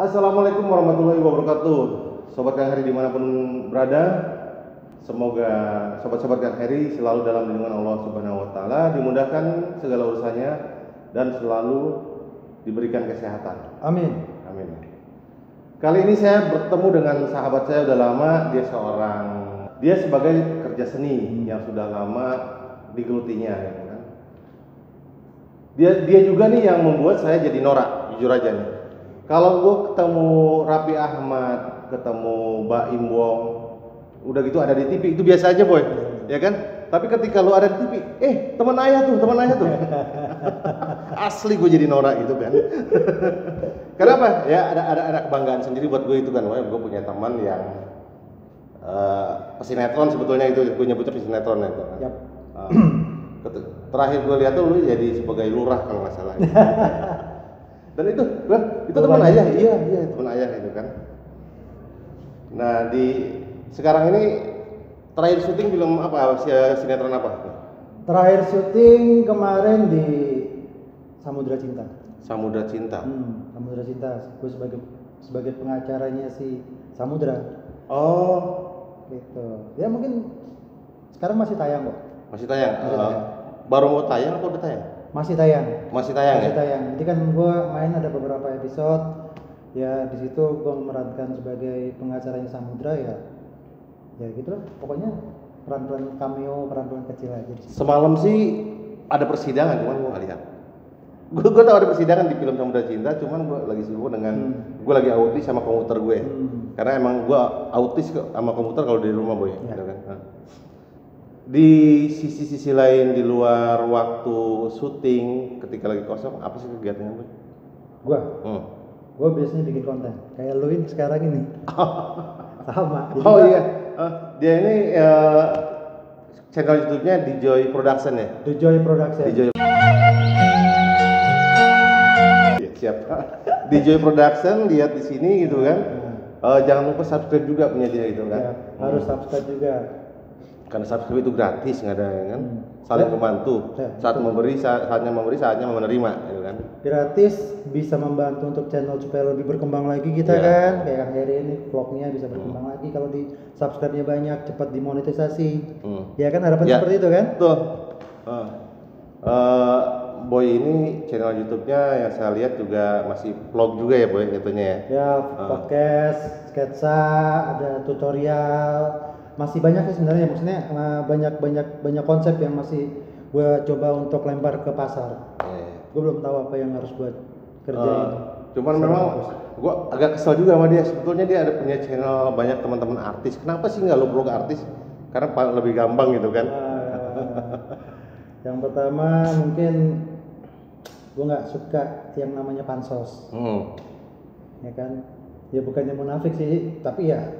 Assalamualaikum warahmatullahi wabarakatuh. Sobat Kang Heri dimanapun berada, semoga sobat-sobat Kang Heri selalu dalam lindungan Allah Subhanahu Wa Taala, dimudahkan segala urusannya dan selalu diberikan kesehatan. Amin. Amin. Kali ini saya bertemu dengan sahabat saya udah lama. Dia sebagai kerja seni yang sudah lama digelutinya, gitu kan. Dia juga nih yang membuat saya jadi norak, jujur aja nih. Kalau gue ketemu Raffi Ahmad, ketemu Baim Wong, udah gitu ada di TV, itu biasa aja boy, ya kan? Tapi ketika lu ada di TV, teman ayah tuh. Asli gue jadi norak gitu kan. Kenapa? Ya ada kebanggaan sendiri buat gue itu kan. Wah, gue punya teman yang pesinetron, sebetulnya itu gue nyebutnya pesinetron itu kan. Yap. Terakhir gue lihat tuh lu jadi sebagai lurah kalau nggak salah. Dan itu teman ayah, iya teman ayah itu kan. Nah sekarang ini terakhir syuting film apa, sinetron apa? Terakhir syuting kemarin di Samudra Cinta. Samudra Cinta. Samudra Cinta. Gue sebagai pengacaranya si Samudra. Oh, gitu. Ya mungkin sekarang masih tayang kok. Masih tayang. Baru mau tayang atau udah tayang? Masih tayang. Masih tayang. Jadi kan gue main ada beberapa episode. Ya di situ gue memerankan sebagai pengacaranya Samudra ya gitu lah. Pokoknya peran-peran cameo, peran-peran kecil aja. Semalam sih ada persidangan, cuman gue nggak lihat. Gue tahu ada persidangan di film Samudra Cinta, cuman gue lagi sibuk dengan gue lagi autis sama komputer gue. Karena emang gue autis sama komputer kalau di rumah boy. Ya. Gitu kan. Di sisi lain di luar waktu syuting ketika lagi kosong, apa sih kegiatannya boy? Gue biasanya bikin konten kayak lu ini sekarang ini. Sama. Iya. Dia ini channel YouTube-nya Dijoy Production ya. Dijoy Production. Siap. Dijoy Production, lihat di sini gitu kan. Jangan lupa subscribe juga punya dia gitu kan. Ya, harus subscribe juga. Karena subscribe itu gratis, nggak ada kan. Saling membantu. Saatnya memberi, saatnya menerima gitu kan. Gratis, bisa membantu untuk channel supaya lebih berkembang lagi kita kan. Kayak Kang Heri ini vlognya bisa berkembang lagi kalau di subscribe-nya banyak, cepat dimonetisasi. Ya kan harapan seperti itu kan? Tuh. Boy ini channel YouTube-nya yang saya lihat juga masih vlog juga ya Boy itunya ya. Ya, podcast, sketsa, ada tutorial. Masih banyak sih sebenarnya, maksudnya banyak konsep yang masih gue coba untuk lempar ke pasar. Gue belum tahu apa yang harus gue kerjain. Cuman memang gue agak kesel juga sama dia. Sebetulnya dia ada punya channel banyak teman-teman artis. Kenapa sih nggak lo vlog artis? Karena lebih gampang gitu kan. Yang pertama mungkin gue nggak suka yang namanya pansos. Ya kan? Ya bukannya munafik sih, tapi ya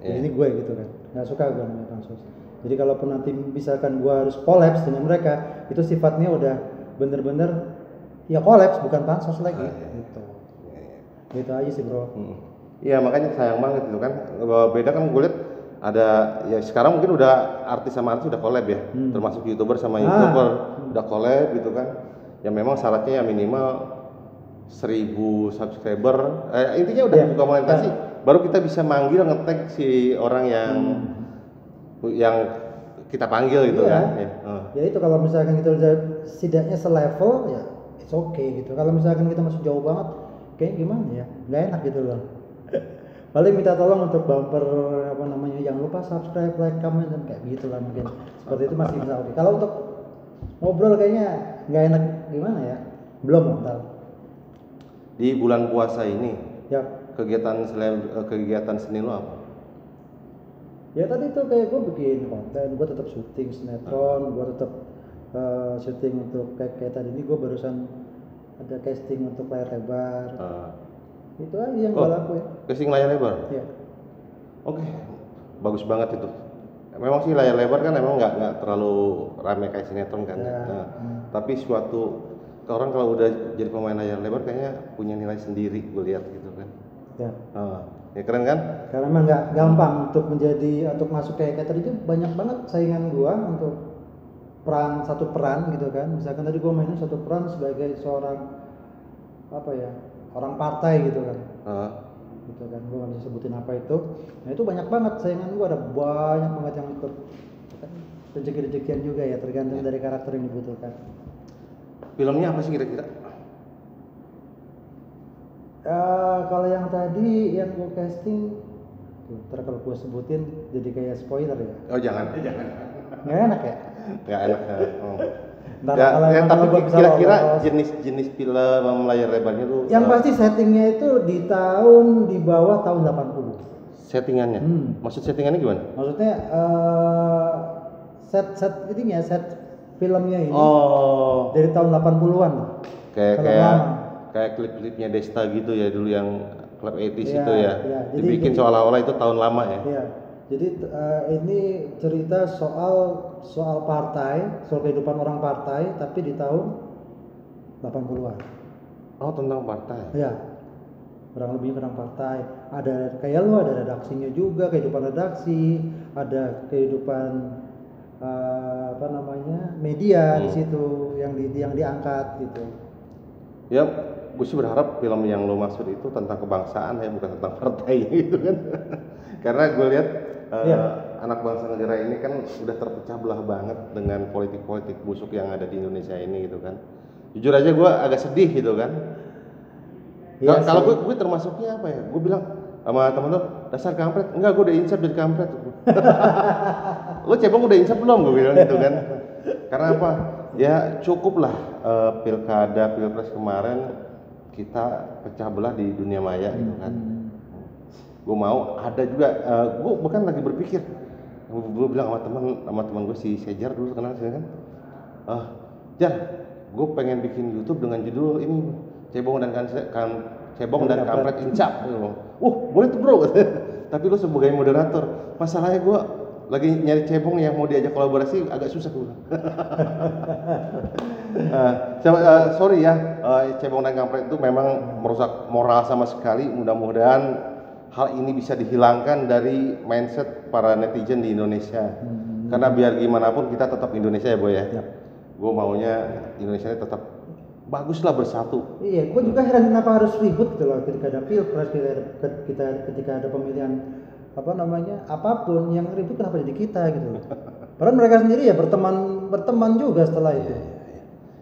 ini gue gitu kan. Nggak suka gue namanya pansos. Jadi kalaupun nanti misalkan gue harus kolaps dengan mereka, itu sifatnya udah bener-bener ya kolaps, bukan pansos lagi. Gitu. Gitu aja sih bro. Iya makanya sayang banget itu kan. Beda kan gue lihat ada ya sekarang mungkin udah artis sama artis udah collab ya. Termasuk YouTuber sama YouTuber udah collab gitu kan. Ya memang syaratnya ya minimal 1000 subscriber. Intinya udah buka monetasi. Baru kita bisa manggil nge-tag si orang yang kita panggil gitu kan. Ya itu kalau misalkan kita udah setidaknya selevel ya it's okay gitu. Kalau misalkan kita masih jauh banget kayak gimana ya, nggak enak gitu loh. Paling minta tolong untuk bumper apa namanya, jangan lupa subscribe, like, comment dan kayak gitulah mungkin. Seperti itu masih bisa oke. Kalau untuk ngobrol kayaknya nggak enak gimana ya, belum mental. Di bulan puasa ini kegiatan seni lo apa? Ya tadi tuh kayak gue bikin konten, gue tetap syuting sinetron, gue tetap syuting untuk kayak tadi ini gue barusan ada casting untuk layar lebar. Itu aja yang gue lakuin. Casting layar lebar? Iya. Oke, bagus banget itu. Memang sih layar lebar kan emang nggak terlalu ramai kayak sinetron kan. Tapi suatu orang kalau udah jadi pemain layar lebar kayaknya punya nilai sendiri, gue lihat gitu kan. Ya keren kan? Karena emang nggak gampang untuk masuk kayak tadi itu banyak banget saingan gua untuk satu peran gitu kan. Misalkan tadi gua mainin satu peran sebagai seorang orang partai gitu kan. gitu kan, gue nggak bisa sebutin apa itu. Nah itu banyak banget saingan gue, ada banyak banget yang ikut. Kan rezeki-rezekian juga ya, tergantung dari karakter yang dibutuhkan. Filmnya apa sih kira-kira? Kalau yang tadi yang gue casting, ntar kalau gue sebutin jadi kayak spoiler ya. Oh jangan. Nggak enak ya? Nggak enak. Oh. Ntar Ya, tapi gua bisa kira-kira lolos. jenis film layar lebarnya tuh Yang pasti settingnya itu di bawah tahun 80. settingannya. Maksud settingannya gimana? Maksudnya set filmnya ini dari tahun 80-an. Kayak klip-klipnya Desta gitu ya dulu yang klub 80s itu ya. Dibikin seolah-olah itu tahun lama ya. Iya. Jadi ini cerita soal partai, soal kehidupan orang partai tapi di tahun 80-an. Oh, tentang partai. Iya. Kurang lebih tentang partai. Ada kayak lu ada redaksinya juga, kehidupan redaksi, ada kehidupan media di situ yang diangkat gitu. Ya, gue sih berharap film yang lo maksud itu tentang kebangsaan ya, bukan tentang partai gitu kan. Karena gue lihat anak bangsa negara ini kan udah terpecah belah banget dengan politik-politik busuk yang ada di Indonesia ini gitu kan. Jujur aja gue agak sedih gitu kan. Ya, kalau gue termasuknya apa ya? Gue bilang sama temen lo, dasar kampret. Enggak, gue udah insap jadi kampret. Lo cebong udah insap belum? Gue bilang gitu kan. Karena apa? Ya cukup lah pilkada, pilpres kemarin kita pecah belah di dunia maya gitu kan. Gue mau ada juga, gue bahkan lagi berpikir, gue bilang sama teman gue si Sejar dulu kenal sih kan. Jar, gue pengen bikin YouTube dengan judul ini cebong dan kampret insap. Boleh tuh bro. Tapi lo sebagai moderator, masalahnya gue lagi nyari cebong yang mau diajak kolaborasi agak susah gue. Sorry ya, cebong dan kampret itu memang merusak moral sama sekali. Mudah-mudahan hal ini bisa dihilangkan dari mindset para netizen di Indonesia. Karena biar gimana pun kita tetap Indonesia ya boy ya. Gue maunya Indonesia tetap baguslah bersatu. Iya, gue juga heran kenapa harus ribut gitu loh ketika ada pilpres, ketika ada pemilihan apapun yang ribut kenapa jadi kita gitu. Padahal mereka sendiri ya berteman juga setelah itu.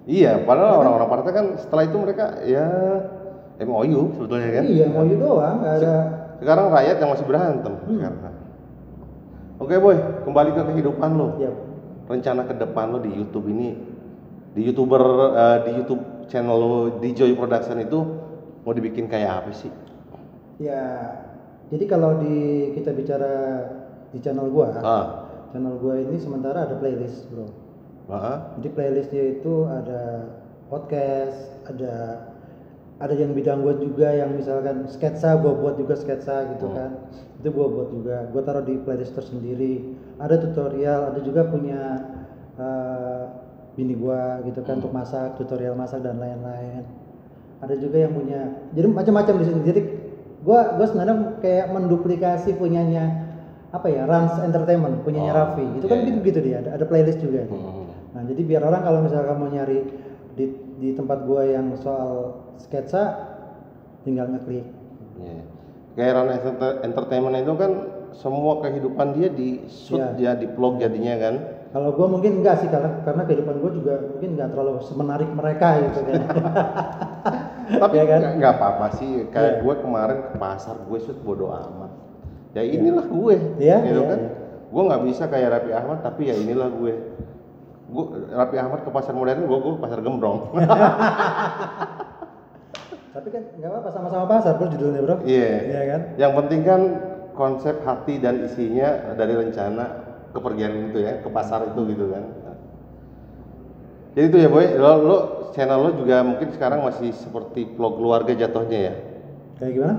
Iya, padahal orang-orang partai kan setelah itu mereka ya MOU sebetulnya kan. Iya, MOU doang, nggak ada. Sekarang rakyat yang masih berantem sekarang. Oke boy, kembali ke kehidupan lo. Yep. Rencana ke depan lo di YouTube ini, di YouTube channel lo di Joy Production itu mau dibikin kayak apa sih? Ya, jadi kalau kita bicara di channel gua, channel gua ini sementara ada playlist bro. Jadi playlistnya itu ada podcast, ada yang bidang gue juga yang misalkan sketsa, gue buat juga sketsa gitu kan, itu gue buat juga, gue taruh di playlist tersendiri. Ada tutorial, ada juga punya bini gue gitu kan untuk masak, tutorial masak dan lain-lain. Ada juga yang punya, jadi macam-macam di sini. Jadi gue sebenarnya kayak menduplikasi punyanya Rans Entertainment, punyanya Raffi. Itu kan gitu dia, ada playlist juga. Nah jadi biar orang kalau misalkan mau nyari di tempat gua yang soal sketsa tinggal ngeklik. Kayak Rans Entertainment itu kan semua kehidupan dia di shoot ya di vlog jadinya kan. Kalau gua mungkin enggak sih karena kehidupan gua juga mungkin enggak terlalu semenarik mereka gitu kan. Tapi ya kan? Nggak apa-apa sih. Kayak gue kemarin ke pasar gue shoot bodo amat. Ya inilah gue, gitu kan. Gue nggak bisa kayak Raffi Ahmad tapi ya inilah gue. Raffi Ahmad ke pasar modern, gue ke pasar gembrong. Tapi kan nggak apa-apa, sama-sama pasar bro judulnya bro. Iya kan. Yang penting kan konsep hati dan isinya dari rencana kepergian itu ya ke pasar itu gitu kan. Jadi itu ya boy, lo channel lo juga mungkin sekarang masih seperti vlog keluarga jatuhnya ya? Kayak gimana?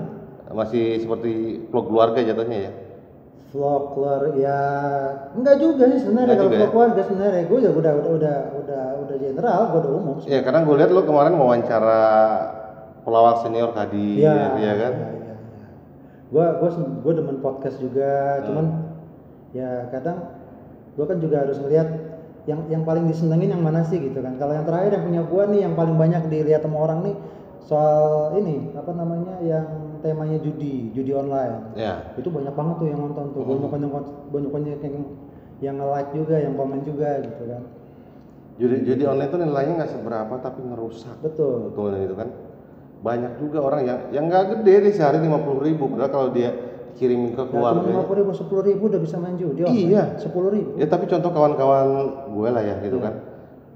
Masih seperti vlog keluarga jatuhnya ya? Vlog keluarga ya enggak juga sih sebenarnya. Kalau vlog keluarga sebenarnya gue udah general, gue udah umum. Iya, karena gue lihat lo kemarin wawancara pelawak senior Kadi, ya kan? Iya. Gue demen podcast juga, cuman ya kadang gue kan juga harus ngeliat yang paling disenengin yang mana sih gitu kan. Kalau yang terakhir yang punya gue nih yang paling banyak dilihat sama orang nih soal ini yang temanya judi online. Ya. Itu banyak banget tuh yang nonton tuh, banyak yang nge-like juga, yang komen juga gitu kan. Judi online itu nilainya nggak seberapa tapi ngerusak. Betul itu kan. Banyak juga orang yang nggak gede nih, sehari 50.000, padahal kalau dia kirimin ke keluarga. Cuma 50.000, 10.000 udah bisa main judi online. Iya. 10.000. Ya tapi contoh kawan-kawan gue lah ya gitu kan.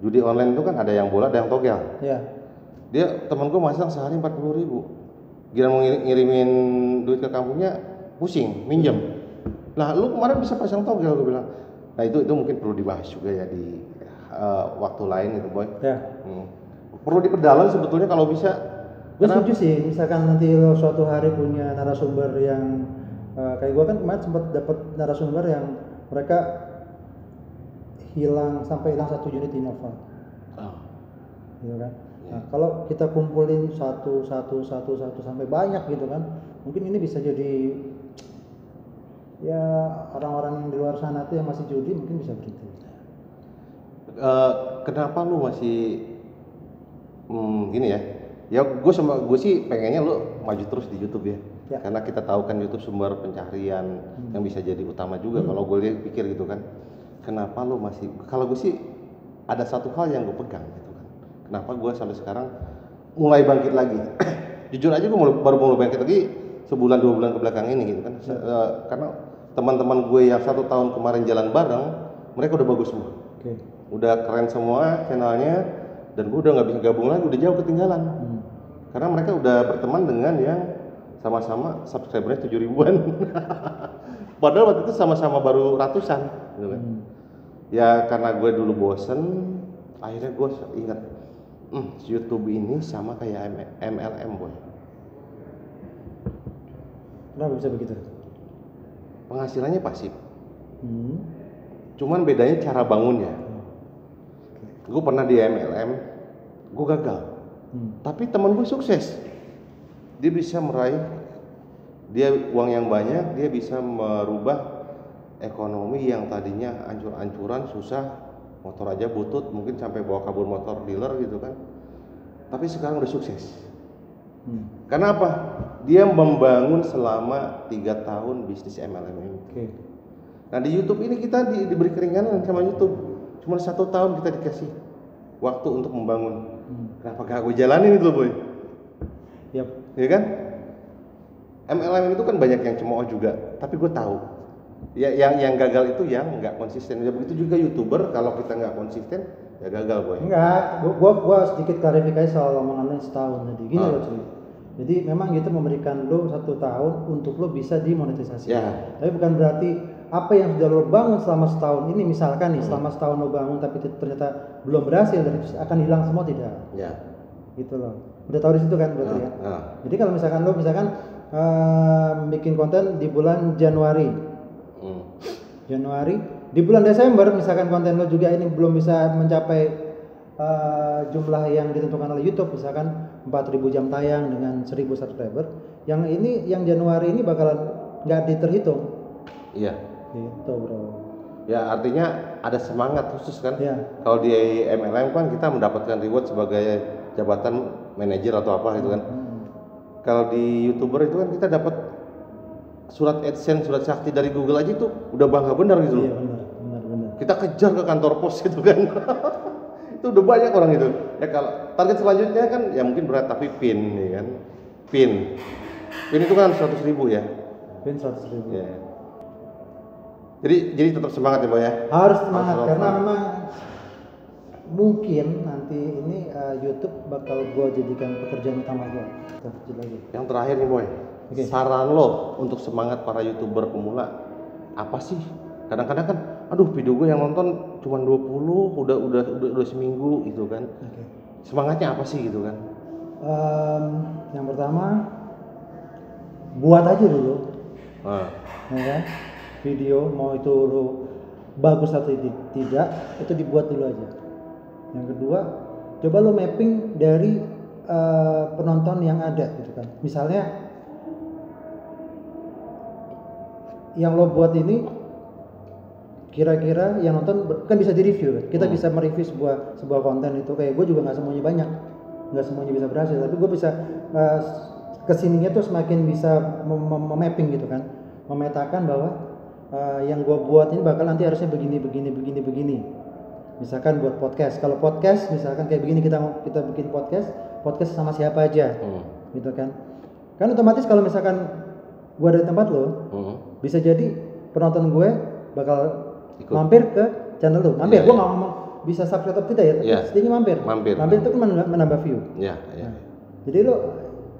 Judi online itu kan ada yang bola, ada yang togel. Iya. Dia temen gue masang sehari 40.000. Gila mau ngirimin duit ke kampungnya pusing, minjem. Nah lu kemarin bisa pasang togel, gue bilang. Nah itu mungkin perlu dibahas juga ya di waktu lain gitu boy. Ya. Perlu diperdalam sebetulnya kalau bisa. Gue setuju sih, misalkan nanti lo suatu hari punya narasumber yang kayak gue kan kemarin sempat dapat narasumber yang mereka sampai hilang 1 unit Innova. Gitu kan. Nah, kalau kita kumpulin satu sampai banyak gitu kan, mungkin ini bisa jadi ya orang-orang yang di luar sana tuh yang masih judi mungkin bisa berhenti. Kenapa lu masih gini ya? Ya gue sih pengennya lu maju terus di YouTube ya. Karena kita tahu kan YouTube sumber pencaharian yang bisa jadi utama juga. Kalau gue pikir gitu kan, kenapa lu masih? Kalau gue sih ada satu hal yang gue pegang gitu kan. Kenapa gue sampai sekarang mulai bangkit lagi? Jujur aja gue baru mulai bangkit lagi sebulan 2 bulan kebelakang ini gitu kan. Karena teman-teman gue yang 1 tahun kemarin jalan bareng, mereka udah bagus semua. Udah keren semua channelnya, dan gue udah nggak bisa gabung lagi, udah jauh ketinggalan. Karena mereka udah berteman dengan yang sama-sama subscribernya 7.000-an. Padahal waktu itu sama-sama baru ratusan gitu kan. Ya karena gue dulu bosen, akhirnya gue ingat YouTube ini sama kayak MLM boy. Kenapa bisa begitu? Penghasilannya pasif. Cuman bedanya cara bangunnya. Gue pernah di MLM, gue gagal. Tapi teman gue sukses. Dia bisa meraih uang yang banyak, dia bisa merubah ekonomi yang tadinya ancur-ancuran, susah, motor aja butut, mungkin sampai bawa kabur motor dealer gitu kan. Tapi sekarang udah sukses. Karena apa? Dia membangun selama 3 tahun bisnis MLM ini. Nah di YouTube ini kita diberi keringanan sama YouTube. Cuma 1 tahun kita dikasih waktu untuk membangun. Kenapa gak gue jalanin itu boy? Iya kan? MLM itu kan banyak yang cemooh juga, tapi gue tahu. Ya yang gagal itu yang nggak konsisten. Ya begitu juga YouTuber, kalau kita nggak konsisten ya gagal boy. Enggak, gue sedikit klarifikasi soal omongan lo setahun tadi. Gini loh cuy. Jadi memang itu memberikan lo 1 tahun untuk lo bisa dimonetisasi. Tapi bukan berarti apa yang sudah lo bangun selama setahun ini, misalkan nih selama setahun lo bangun tapi ternyata belum berhasil dan akan hilang semua, tidak. Gitu loh. Udah tahu di situ kan berarti ya. Jadi kalau misalkan lo bikin konten di bulan Januari, di bulan Desember misalkan konten lo juga ini belum bisa mencapai jumlah yang ditentukan oleh YouTube, misalkan 4.000 jam tayang dengan 1.000 subscriber, yang Januari ini bakalan nggak diterhitung. Gitu bro. Ya artinya ada semangat khusus kan. Kalau di MLM kan kita mendapatkan reward sebagai jabatan manajer atau apa gitu kan. Kalau di YouTuber itu kan kita dapat surat AdSense, surat sakti dari Google aja itu udah bangga benar gitu. Benar. Kita kejar ke kantor pos gitu kan. Itu udah banyak orang itu. Ya kalau target selanjutnya kan ya mungkin berat, tapi pin ya kan. Pin itu kan 100.000 ya. Pin 100.000. Ya. Jadi tetap semangat ya Boy ya. Harus semangat karena memang mungkin nanti ini YouTube bakal gue jadikan pekerjaan utama gue. Yang terakhir nih Boy, saran lo untuk semangat para YouTuber pemula apa sih? Kadang-kadang kan, aduh video gue yang nonton cuma 20, udah seminggu gitu kan. Semangatnya apa sih gitu kan? Yang pertama, buat aja dulu. Ya kan? Video mau itu bagus atau tidak, itu dibuat dulu aja. Yang kedua, coba lo mapping dari penonton yang ada gitu kan. Misalnya yang lo buat ini kira-kira yang nonton kan bisa direview kan. Kita bisa mereview sebuah konten itu, kayak gue juga nggak semuanya banyak, nggak semuanya bisa berhasil, tapi gue bisa kesininya tuh semakin bisa memapping gitu kan, memetakan bahwa yang gue buat ini bakal nanti harusnya begini. Misalkan buat podcast, kalau podcast misalkan kayak begini kita bikin podcast sama siapa aja, gitu kan otomatis kalau misalkan gue ada di tempat lo, bisa jadi penonton gue bakal mampir ke channel lo, gue nggak ngomong bisa subscribe atau tidak ya, setidaknya mampir itu kan menambah view. Jadi lo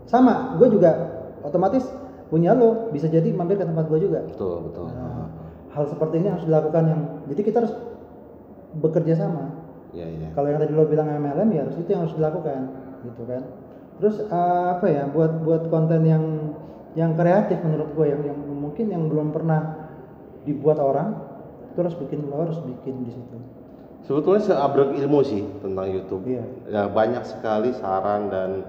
sama, gue juga otomatis punya lo bisa jadi mampir ke tempat gue juga. Betul. Nah, hal seperti ini harus dilakukan jadi kita harus bekerja sama. Kalau yang tadi lo bilang MLM ya harus itu yang harus dilakukan, gitu kan. Terus buat konten yang kreatif menurut gue yang mungkin yang belum pernah dibuat orang, lo harus bikin di situ. Sebetulnya seabrek ilmu sih tentang YouTube. Ya banyak sekali saran dan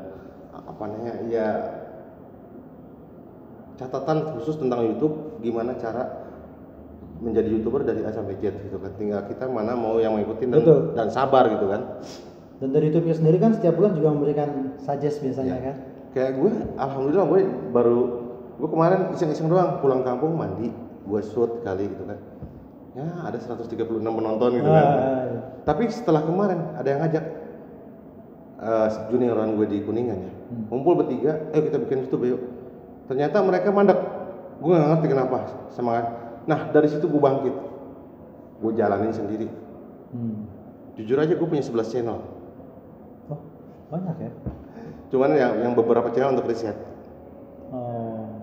catatan khusus tentang YouTube, gimana cara menjadi YouTuber dari A sampai Z gitu kan. Tinggal kita mana mau yang mengikuti dan sabar gitu kan. Dan dari YouTube-nya sendiri kan setiap bulan juga memberikan suggest biasanya kan. Kayak gue, alhamdulillah gue kemarin iseng-iseng doang pulang kampung mandi, gue shoot kali gitu kan. Ya ada 136 penonton gitu kan. Tapi setelah kemarin ada yang ngajak junioran gue di Kuningan ya, ngumpul bertiga, ayo kita bikin YouTube yuk. Ternyata mereka mandek, gue nggak ngerti kenapa semangat. Nah dari situ gue bangkit, gue jalanin sendiri. Jujur aja gue punya 11 channel. Oh banyak ya? Cuman yang beberapa channel untuk riset.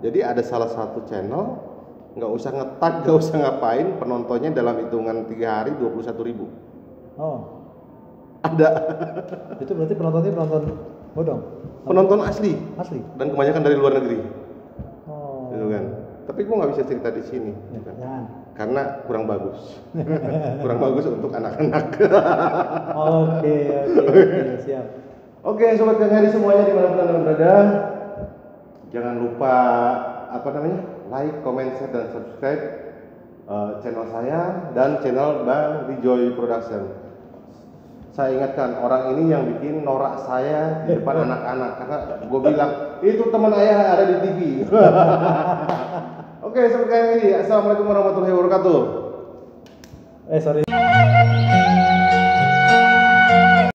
Jadi ada salah satu channel nggak usah nge-tag, nggak usah ngapain, penontonnya dalam hitungan 3 hari 21.000. Ada. Itu berarti penontonnya penonton bodong? Penonton asli. Dan kebanyakan dari luar negeri. Gitu kan. Tapi gue nggak bisa cerita di sini. Jangan. Karena kurang bagus. Kurang bagus untuk anak-anak. Oke, siap. Oke, sobat Kang Heri semuanya dimanapun Anda berada, jangan lupa like, comment, share, dan subscribe channel saya dan channel Bang Rijoy Production. Saya ingatkan, orang ini yang bikin norak saya di depan anak-anak karena gue bilang itu teman ayah ada di TV. Oke, sobat Kang Heri, assalamualaikum warahmatullahi wabarakatuh. Sorry.